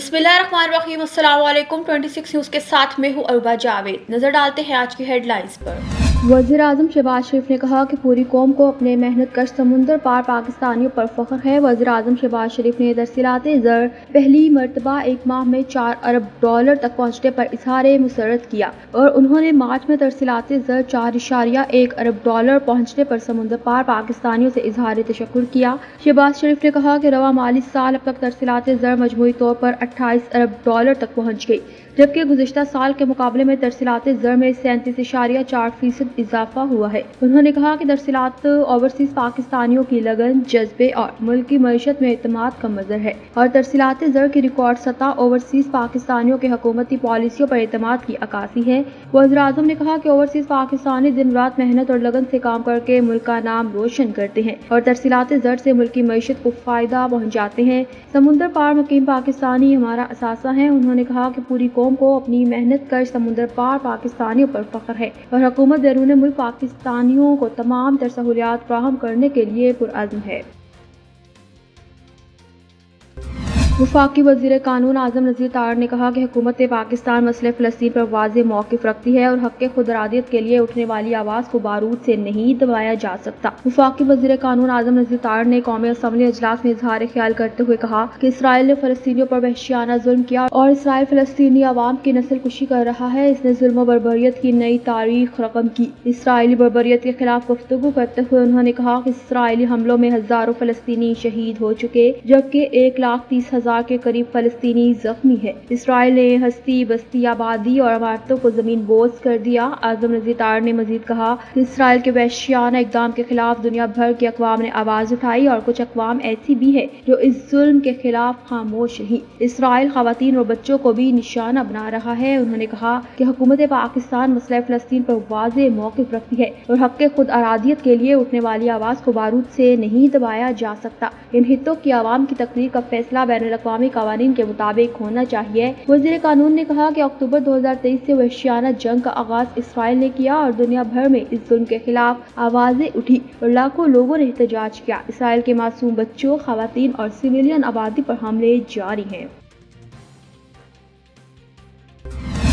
बिस्मिल्लाहिर्रहमानिर्रहीम। अस्सलाम वालेकुम। 26 न्यूज़ के साथ मैं हूँ अरुबा जावेद। नजर डालते हैं आज की हेडलाइंस पर। वज़ीर आज़म शहबाज शरीफ ने कहा कि पूरी कौम को अपने मेहनत कश समुंदर पार पाकिस्तानियों पर फख्र है। वज़ीर आज़म शहबाज शरीफ ने तरसीलाते ज़र पहली मरतबा एक माह में $4 अरब तक पहुँचने पर इज़हार मुसर्रत किया और उन्होंने मार्च में तरसीलाते ज़र $4.1 अरब पहुँचने पर समुंदर पार पाकिस्तानियों से इज़हार तशक्कुर किया। शहबाज शरीफ ने कहा कि रवा माली साल अब तक तरसीलाते ज़र मजमूई तौर पर $28 अरब तक पहुँच गई, जबकि गुज़िश्ता साल के मुकाबले में तरसीलाते ज़र में 37.4% इजाफा हुआ है। उन्होंने कहा कि तरसीलात ओवरसीज पाकिस्तानियों की लगन, जज्बे और मुल्क की मईशत में एतमाद का मज़र है और तरसीलाते ज़र की रिकॉर्ड सतह ओवरसीज पाकिस्तानियों के हुकूमती पॉलिसियों पर एतमाद की अक्कासी है। वज़ीर आज़म ने कहा कि ओवरसीज पाकिस्तानी दिन रात मेहनत और लगन से काम करके मुल्क का नाम रोशन करते हैं और तरसीलाते ज़र से मुल्क की मईशत को फ़ायदा पहुँचाते हैं। समुंदर पार मुकीम पाकिस्तानी हमारा असासा है। उन्होंने कहा कि पूरी कौम को अपनी मेहनत कर समुंदर पार पाकिस्तानियों पर फख्र है और हुकूमत बैरून मुल्क पाकिस्तानियों को तमाम तर सहूलियात फराहम करने के लिए पुरअज़्म है। वफाकी वज़ीर कानून आज़म नज़ीर तार ने कहा कि हुकूमत पाकिस्तान मसले फ़लस्तीन पर वाज़ेह मौक़िफ़ रखती है और हक़ खुदरादियत के लिए उठने वाली आवाज़ को बारूद से नहीं दबाया जा सकता। वफाकी वज़ीर कानून आज़म नज़ीर तार ने कौमी असम्बली इजलास में इज़हार ख्याल करते हुए कहा कि इसराइल ने फ़लस्तीनियों पर वहशियाना जुल्म किया और इसराइल फ़लस्तीनी अवाम की नस्ल कुशी कर रहा है। इसने जुल्म बर्बरियत की नई तारीख रकम की। इसराइली बर्बरियत के खिलाफ गुफ्तगू करते हुए उन्होंने कहा कि इसराइली हमलों में हज़ारों फ़लस्तीनी शहीद हो चुके, जबकि 1,30,000 के करीब फलस्तीनी जख्मी है। इसराइल ने हस्ती बस्ती आबादी और इमारतों को जमीन बोझ कर दिया। आज़म नज़ीर तार ने मजीद कहा कि इसराइल के वहशियाना इक़दाम के खिलाफ दुनिया भर की अक़वाम ने आवाज़ उठाई और कुछ अक़वाम ऐसी भी है जो इस जुल्म के खिलाफ खामोश रही। इसराइल ख़वातीन और बच्चों को भी निशाना बना रहा है। उन्होंने कहा कि हुकूमत पाकिस्तान मसला फ़लस्तीन पर वाज़ेह मौक़िफ़ रखती है और हक़ खुद अरादियत के लिए उठने वाली आवाज़ को बारूद से नहीं दबाया जा सकता। इन हितों की आवाम की तकरीर का फैसला बैनुल अक़वामी क़वानीन के मुताबिक होना चाहिए। वज़ीर कानून ने कहा कि अक्टूबर 2023 से वहशियाना जंग का आगाज इसराइल ने किया और दुनिया भर में इस जुल्म के खिलाफ आवाज़ें उठी और लाखों लोगों ने एहतजाज किया। इसराइल के मासूम बच्चों, ख़वातीन और सिविलियन आबादी पर हमले जारी हैं।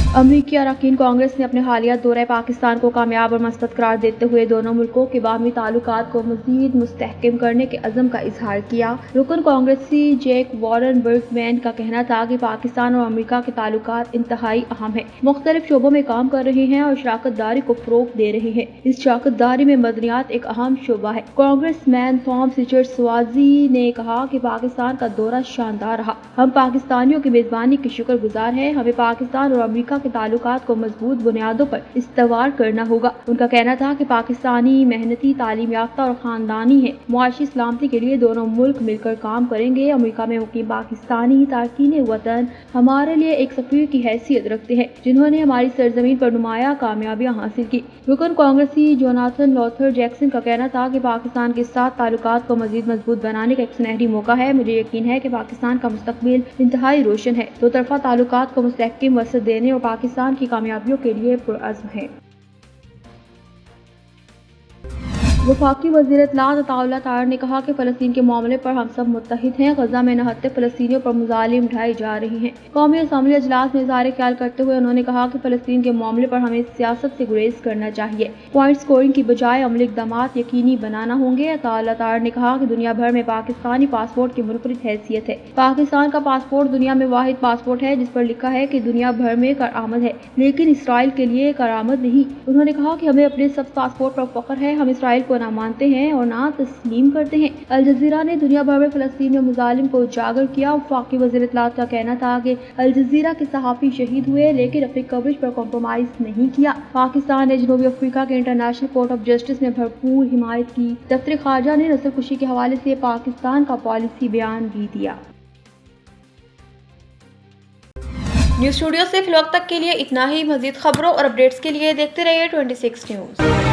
अमरीकी अरकान कांग्रेस ने अपने हालिया दौरे पाकिस्तान को कामयाब और मस्बत करार देते हुए दोनों मुल्कों के बाहमी ताल्लुकात को मज़ीद मुस्तहकम करने के अज़्म का इजहार किया। रुकन कांग्रेसी जैक वॉरेन बर्गमैन का कहना था कि पाकिस्तान और अमरीका के ताल्लुकात इंतहाई अहम है, मुख्तलिफ शोबों में काम कर रहे हैं और शराकतदारी को फ़रोग़ दे रहे हैं। इस शराकतदारी में मदनियात एक अहम शोबा है। कांग्रेसमैन थॉमस रिचर्ड स्वाज़ी ने कहा कि पाकिस्तान का दौरा शानदार रहा। हम पाकिस्तानियों की मेज़बानी के शुक्रगुजार हैं। हमें पाकिस्तान और अमरीका के ताल्लुकात को मजबूत बुनियादों पर इस्तवार करना होगा। उनका कहना था कि पाकिस्तानी मेहनती, तालीम याफ्ता और खानदानी है। मुआशी सलामती के लिए दोनों मुल्क मिलकर काम करेंगे। अमरीका में मुकीम पाकिस्तानी तारकीन वतन हमारे लिए एक सफीर की हैसियत रखते हैं, जिन्होंने हमारी सरजमीन पर नुमाया कामयाबियां हासिल की। रुकन कांग्रेसी जोनाथन लॉथर जैक्सन का कहना था कि पाकिस्तान के साथ ताल्लुकात को मजीद मजबूत बनाने का एक सुनहरी मौका है। मुझे यकीन है कि पाकिस्तान का मुस्तकबिल इंतहाई रोशन है। दो तरफा ताल्लुकात को मुस्तहकम वसअत देने और पाकिस्तान की कामयाबियों के लिए पुरअज़्म है। वफाकी वज़ीर इत्तलात अताउल्लाह तार ने कहा कि फ़लस्तीन के मामले पर हम सब मुत्तहिद हैं। गजा में नहत्ते फ़लस्तीनियों पर मुज़ालिम ढाई जा रही हैं। कौमी असम्बली इजलास में इज़हार ख्याल करते हुए उन्होंने कहा कि फ़लस्तीन के मामले पर हमें सियासत से गुरेज करना चाहिए। पॉइंट स्कोरिंग की बजाय अमली इक़दामात यकीनी बनाना होंगे। अताउल्लाह तार ने कहा कि दुनिया भर में पाकिस्तानी पासपोर्ट की मुनफरिद हैसियत है। पाकिस्तान का पासपोर्ट दुनिया में वाहिद पासपोर्ट है जिस पर लिखा है कि दुनिया भर में करामद है, लेकिन इसराइल के लिए करामद नहीं। उन्होंने कहा कि हमें अपने सब पासपोर्ट पर फख्र है। हम इसराइल को ना मानते हैं और ना तस्लीम करते हैं। अल जज़ीरा ने दुनिया भर में फ़लस्तीन में मुज़ालिम को उजागर किया। वफाकी वज़ीर इत्तलात का कहना था कि अल जज़ीरा के सहाफ़ी शहीद हुए, लेकिन अपनी कवरेज पर कॉम्प्रोमाइज़ नहीं किया। पाकिस्तान ने जनूबी अफ्रीका के इंटरनेशनल कोर्ट ऑफ जस्टिस में भरपूर हिमायत की। दफ्तर ख़ारजा ने नस्ल कुशी के हवाले से पाकिस्तान का पॉलिसी बयान भी दिया। न्यूज़ स्टूडियो से फिलहाल तक के लिए इतना ही। मज़ीद खबरों और अपडेट्स के लिए देखते रहिए 26 न्यूज़।